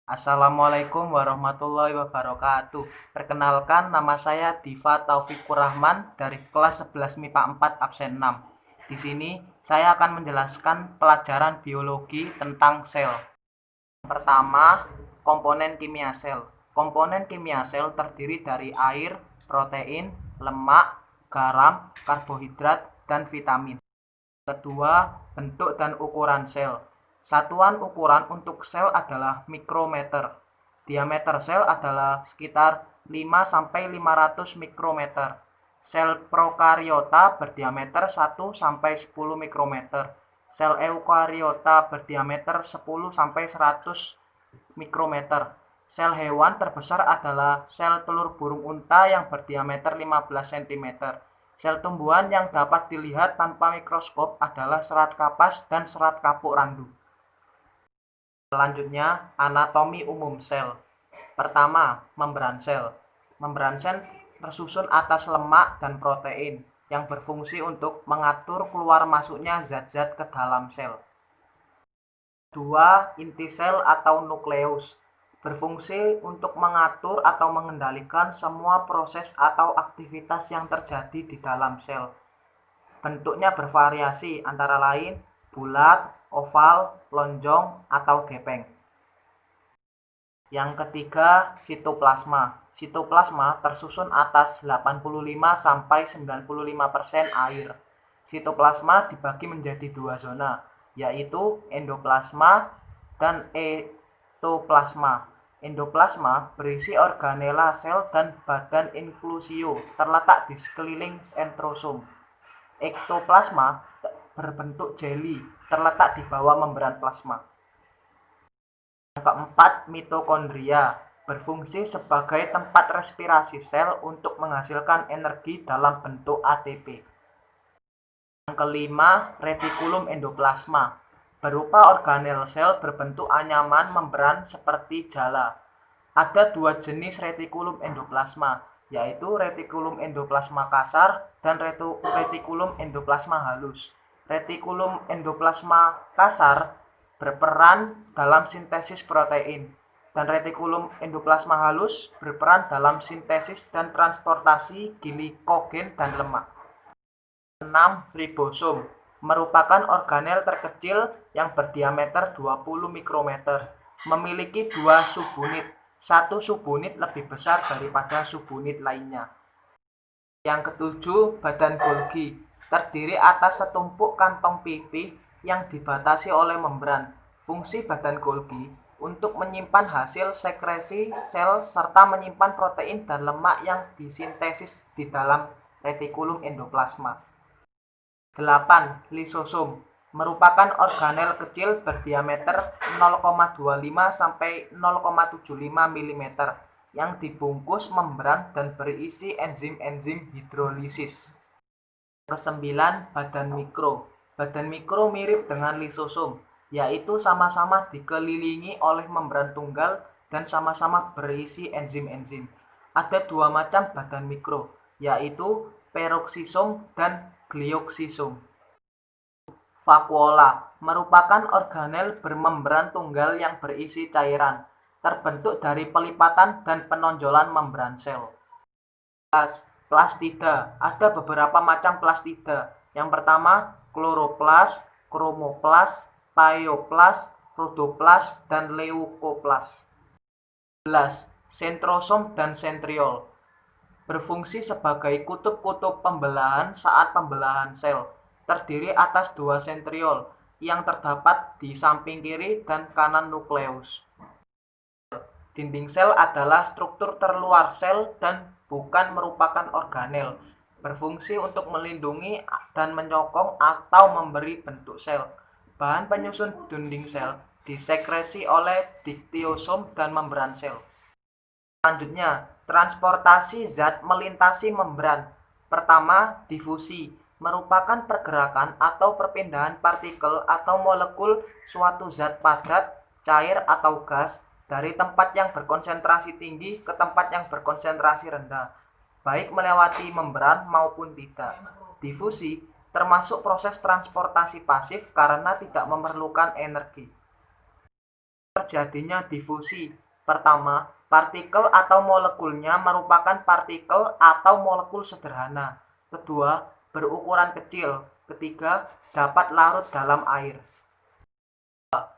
Assalamualaikum warahmatullahi wabarakatuh. Perkenalkan, nama saya Diva Taufikur Rahman dari kelas 11 MIPA 4 absen 6. Di sini saya akan menjelaskan pelajaran biologi tentang sel. Pertama, komponen kimia sel. Komponen kimia sel terdiri dari air, protein, lemak, garam, karbohidrat, dan vitamin. Kedua, bentuk dan ukuran sel. Satuan ukuran untuk sel adalah mikrometer. Diameter sel adalah sekitar 5-500 mikrometer. Sel prokariota berdiameter 1-10 mikrometer. Sel eukariota berdiameter 10-100 mikrometer. Sel hewan terbesar adalah sel telur burung unta yang berdiameter 15 cm. Sel tumbuhan yang dapat dilihat tanpa mikroskop adalah serat kapas dan serat kapuk randu. Selanjutnya, anatomi umum sel. Pertama, membran sel. Membran sel tersusun atas lemak dan protein yang berfungsi untuk mengatur keluar masuknya zat-zat ke dalam sel. Dua, inti sel atau nukleus berfungsi untuk mengatur atau mengendalikan semua proses atau aktivitas yang terjadi di dalam sel. Bentuknya bervariasi antara lain bulat, oval, lonjong, atau gepeng. Yang ketiga, sitoplasma. Sitoplasma tersusun atas 85-95% air. Sitoplasma dibagi menjadi dua zona, yaitu endoplasma dan etoplasma. Endoplasma berisi organela sel dan badan inklusio terletak di sekeliling entrosom. Ektoplasma berbentuk jeli terletak di bawah membran plasma. Yang keempat, mitokondria berfungsi sebagai tempat respirasi sel untuk menghasilkan energi dalam bentuk ATP. Yang kelima, retikulum endoplasma berupa organel sel berbentuk anyaman membran seperti jala. Ada dua jenis retikulum endoplasma, yaitu retikulum endoplasma kasar dan retikulum endoplasma halus. Retikulum endoplasma kasar berperan dalam sintesis protein, dan retikulum endoplasma halus berperan dalam sintesis dan transportasi glikogen dan lemak. 6. Ribosom merupakan organel terkecil yang berdiameter 20 mikrometer, memiliki dua subunit. Satu subunit lebih besar daripada subunit lainnya. Yang ketujuh, badan Golgi terdiri atas setumpuk kantong pipih yang dibatasi oleh membran. Fungsi badan Golgi untuk menyimpan hasil sekresi sel serta menyimpan protein dan lemak yang disintesis di dalam retikulum endoplasma. 8. Lisosom merupakan organel kecil berdiameter 0,25-0,75 mm yang dibungkus membran dan berisi enzim-enzim hidrolisis. Kesembilan, badan mikro. Badan mikro mirip dengan lisosom, yaitu sama-sama dikelilingi oleh membran tunggal dan sama-sama berisi enzim-enzim. Ada dua macam badan mikro, yaitu peroksisom dan glioksisom. Vakuola merupakan organel bermembran tunggal yang berisi cairan, terbentuk dari pelipatan dan penonjolan membran sel. Plastida. Ada beberapa macam plastida. Yang pertama, kloroplas, kromoplas, thioplas, rhodoplas, dan leukoplas. 11. Sentrosom dan sentriol berfungsi sebagai kutub-kutub pembelahan saat pembelahan sel. Terdiri atas dua sentriol yang terdapat di samping kiri dan kanan nukleus. Dinding sel adalah struktur terluar sel dan bukan merupakan organel. Berfungsi untuk melindungi dan menyokong atau memberi bentuk sel. Bahan penyusun dinding sel disekresi oleh diktiosom dan membran sel. Selanjutnya, transportasi zat melintasi membran. Pertama, difusi merupakan pergerakan atau perpindahan partikel atau molekul suatu zat padat, cair, atau gas dari tempat yang berkonsentrasi tinggi ke tempat yang berkonsentrasi rendah, baik melewati membran maupun tidak. Difusi termasuk proses transportasi pasif karena tidak memerlukan energi. terjadinya difusi. Pertama, partikel atau molekulnya merupakan partikel atau molekul sederhana. Kedua, berukuran kecil. Ketiga, dapat larut dalam air.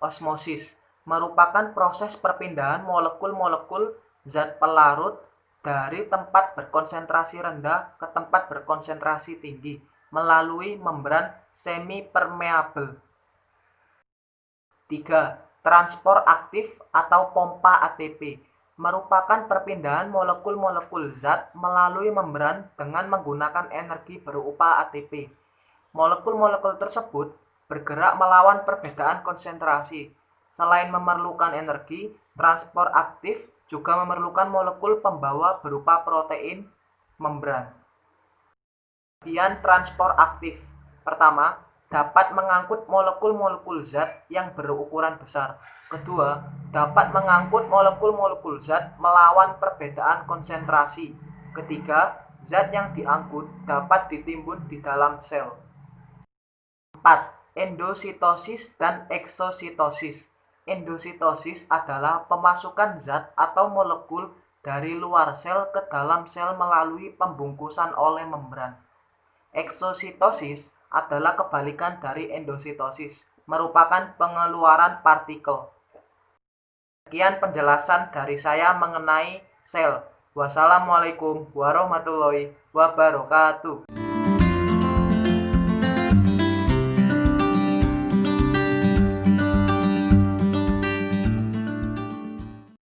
Osmosis merupakan proses perpindahan molekul-molekul zat pelarut dari tempat berkonsentrasi rendah ke tempat berkonsentrasi tinggi melalui membran semi-permeabel. 3. Transport aktif atau pompa ATP merupakan perpindahan molekul-molekul zat melalui membran dengan menggunakan energi berupa ATP. Molekul-molekul tersebut bergerak melawan perbedaan konsentrasi. Selain memerlukan energi, transport aktif juga memerlukan molekul pembawa berupa protein membran. Bagian transport aktif. Pertama, dapat mengangkut molekul-molekul zat yang berukuran besar. Kedua, dapat mengangkut molekul-molekul zat melawan perbedaan konsentrasi. Ketiga, zat yang diangkut dapat ditimbun di dalam sel. 4. Endositosis dan eksositosis. Endositosis adalah pemasukan zat atau molekul dari luar sel ke dalam sel melalui pembungkusan oleh membran. Eksositosis adalah kebalikan dari endositosis, merupakan pengeluaran partikel. Sekian penjelasan dari saya mengenai sel. Wassalamualaikum warahmatullahi wabarakatuh.